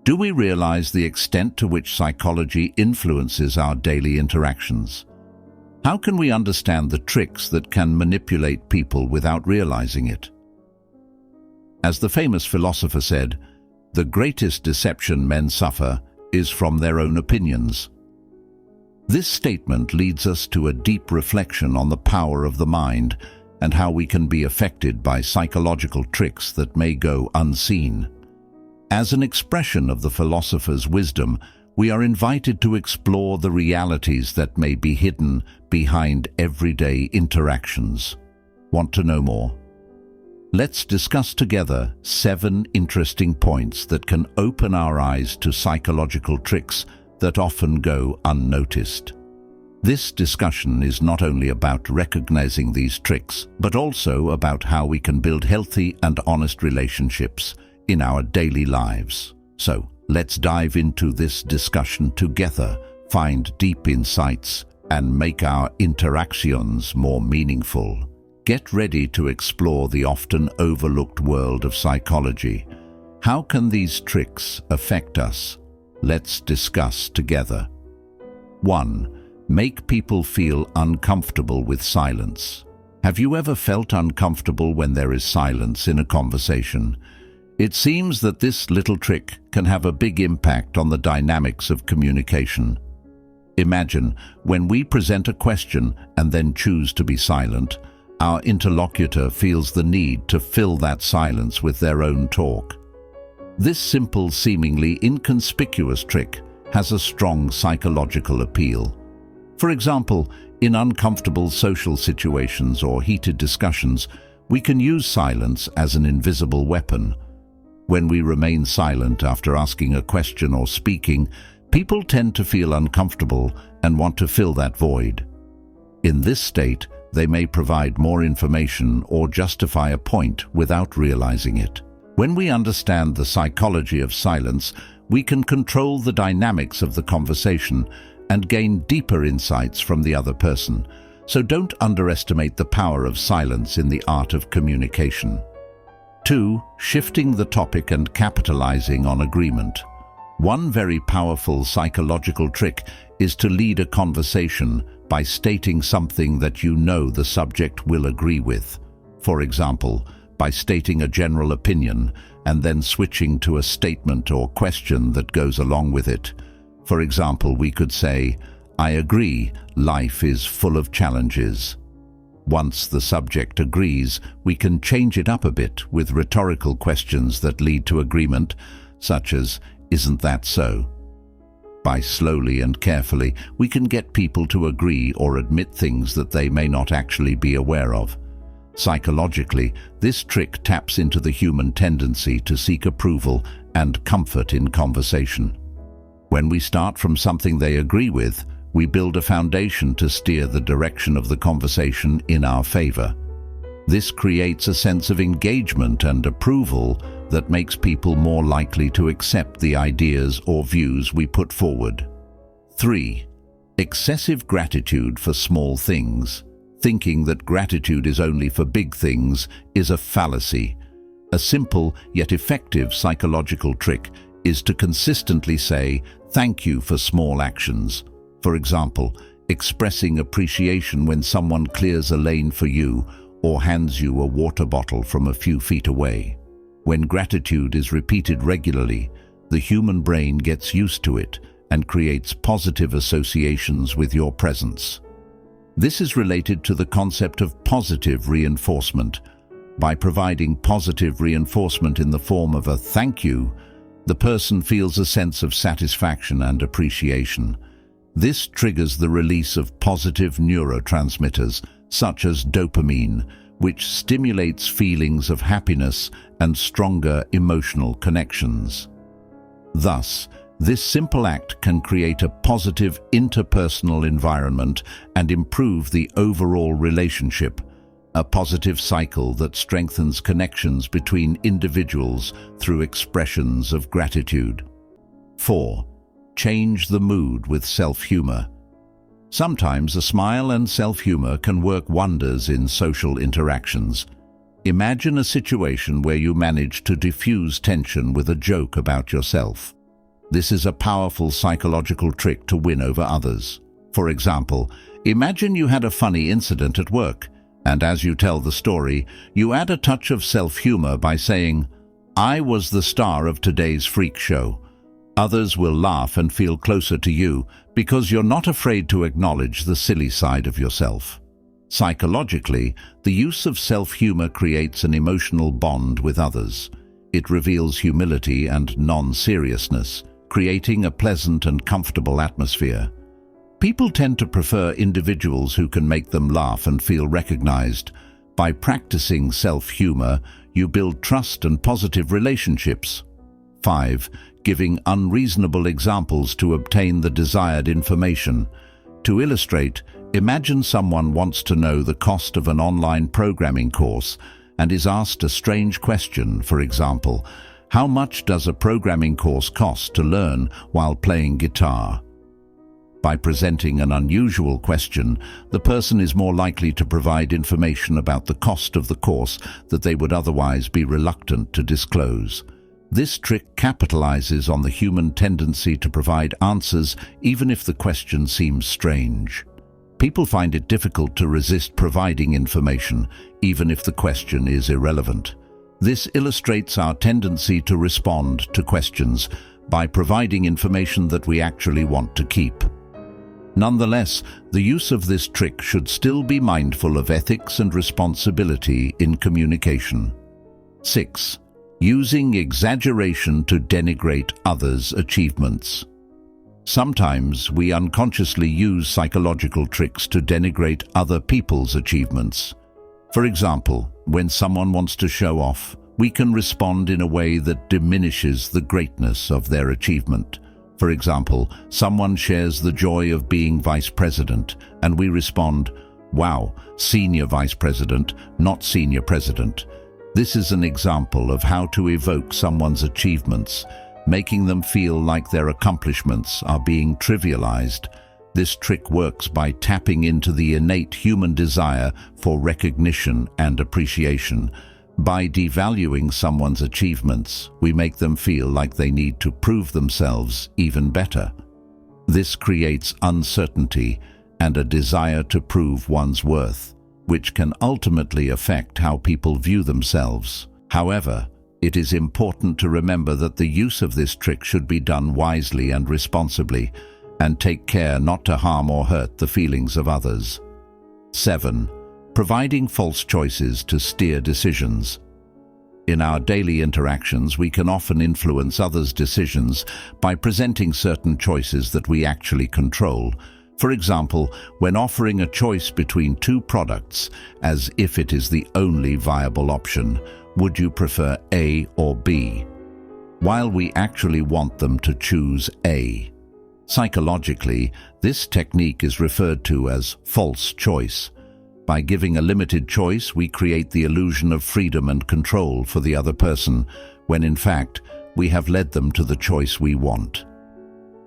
Do we realize the extent to which psychology influences our daily interactions? How can we understand the tricks that can manipulate people without realizing it? As the famous philosopher said, "The greatest deception men suffer is from their own opinions." This statement leads us to a deep reflection on the power of the mind and how we can be affected by psychological tricks that may go unseen. As an expression of the philosopher's wisdom, we are invited to explore the realities that may be hidden behind everyday interactions. Want to know more? Let's discuss together 7 interesting points that can open our eyes to psychological tricks that often go unnoticed. This discussion is not only about recognizing these tricks, but also about how we can build healthy and honest relationships in our daily lives. So, let's dive into this discussion together, find deep insights, and make our interactions more meaningful. Get ready to explore the often overlooked world of psychology. How can these tricks affect us? Let's discuss together. 1. Make people feel uncomfortable with silence. Have you ever felt uncomfortable when there is silence in a conversation? It seems that this little trick can have a big impact on the dynamics of communication. Imagine when we present a question and then choose to be silent, our interlocutor feels the need to fill that silence with their own talk. This simple, seemingly inconspicuous trick has a strong psychological appeal. For example, in uncomfortable social situations or heated discussions, we can use silence as an invisible weapon. When we remain silent after asking a question or speaking, people tend to feel uncomfortable and want to fill that void. In this state, they may provide more information or justify a point without realizing it. When we understand the psychology of silence, we can control the dynamics of the conversation and gain deeper insights from the other person. So don't underestimate the power of silence in the art of communication. 2. Shifting the topic and capitalizing on agreement. One very powerful psychological trick is to lead a conversation by stating something that you know the subject will agree with. For example, by stating a general opinion and then switching to a statement or question that goes along with it. For example, we could say, "I agree, life is full of challenges." Once the subject agrees, we can change it up a bit with rhetorical questions that lead to agreement, such as, "Isn't that so?" By slowly and carefully, we can get people to agree or admit things that they may not actually be aware of. Psychologically, this trick taps into the human tendency to seek approval and comfort in conversation. When we start from something they agree with, we build a foundation to steer the direction of the conversation in our favor. This creates a sense of engagement and approval that makes people more likely to accept the ideas or views we put forward. 3. Excessive gratitude for small things. Thinking that gratitude is only for big things is a fallacy. A simple yet effective psychological trick is to consistently say thank you for small actions. For example, expressing appreciation when someone clears a lane for you or hands you a water bottle from a few feet away. When gratitude is repeated regularly, the human brain gets used to it and creates positive associations with your presence. This is related to the concept of positive reinforcement. By providing positive reinforcement in the form of a thank you, the person feels a sense of satisfaction and appreciation. This triggers the release of positive neurotransmitters, such as dopamine, which stimulates feelings of happiness and stronger emotional connections. Thus, this simple act can create a positive interpersonal environment and improve the overall relationship, a positive cycle that strengthens connections between individuals through expressions of gratitude. 4. Change the mood with self-humor. Sometimes a smile and self-humor can work wonders in social interactions. Imagine a situation where you manage to diffuse tension with a joke about yourself. This is a powerful psychological trick to win over others. For example, imagine you had a funny incident at work, and as you tell the story, you add a touch of self-humor by saying, "I was the star of today's freak show." Others will laugh and feel closer to you because you're not afraid to acknowledge the silly side of yourself. Psychologically, the use of self-humor creates an emotional bond with others. It reveals humility and non-seriousness, creating a pleasant and comfortable atmosphere. People tend to prefer individuals who can make them laugh and feel recognized. By practicing self-humor, you build trust and positive relationships. 5. Giving unreasonable examples to obtain the desired information. To illustrate, imagine someone wants to know the cost of an online programming course and is asked a strange question, for example, "How much does a programming course cost to learn while playing guitar?" By presenting an unusual question, the person is more likely to provide information about the cost of the course that they would otherwise be reluctant to disclose. This trick capitalizes on the human tendency to provide answers even if the question seems strange. People find it difficult to resist providing information, even if the question is irrelevant. This illustrates our tendency to respond to questions by providing information that we actually want to keep. Nonetheless, the use of this trick should still be mindful of ethics and responsibility in communication. 6. Using exaggeration to denigrate others' achievements. Sometimes we unconsciously use psychological tricks to denigrate other people's achievements. For example, when someone wants to show off, we can respond in a way that diminishes the greatness of their achievement. For example, someone shares the joy of being vice president, and we respond, "Wow, senior vice president, not senior president." This is an example of how to evoke someone's achievements, making them feel like their accomplishments are being trivialized. This trick works by tapping into the innate human desire for recognition and appreciation. By devaluing someone's achievements, we make them feel like they need to prove themselves even better. This creates uncertainty and a desire to prove one's worth, which can ultimately affect how people view themselves. However, it is important to remember that the use of this trick should be done wisely and responsibly, and take care not to harm or hurt the feelings of others. 7. Providing false choices to steer decisions. In our daily interactions, we can often influence others' decisions by presenting certain choices that we actually control. For example, when offering a choice between two products, as if it is the only viable option, would you prefer A or B? While we actually want them to choose A. Psychologically, this technique is referred to as false choice. By giving a limited choice, we create the illusion of freedom and control for the other person, when in fact, we have led them to the choice we want.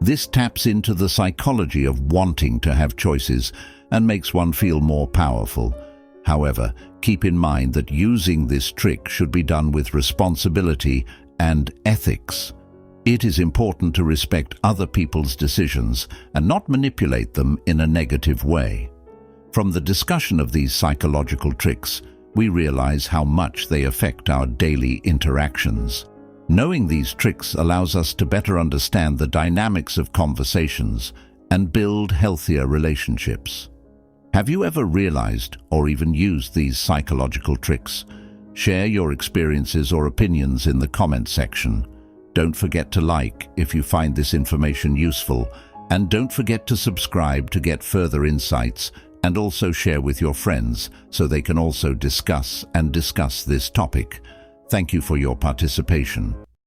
This taps into the psychology of wanting to have choices and makes one feel more powerful. However, keep in mind that using this trick should be done with responsibility and ethics. It is important to respect other people's decisions and not manipulate them in a negative way. From the discussion of these psychological tricks, we realize how much they affect our daily interactions. Knowing these tricks allows us to better understand the dynamics of conversations and build healthier relationships. Have you ever realized or even used these psychological tricks? Share your experiences or opinions in the comment section. Don't forget to like if you find this information useful, and don't forget to subscribe to get further insights, and also share with your friends so they can also discuss this topic. Thank you for your participation.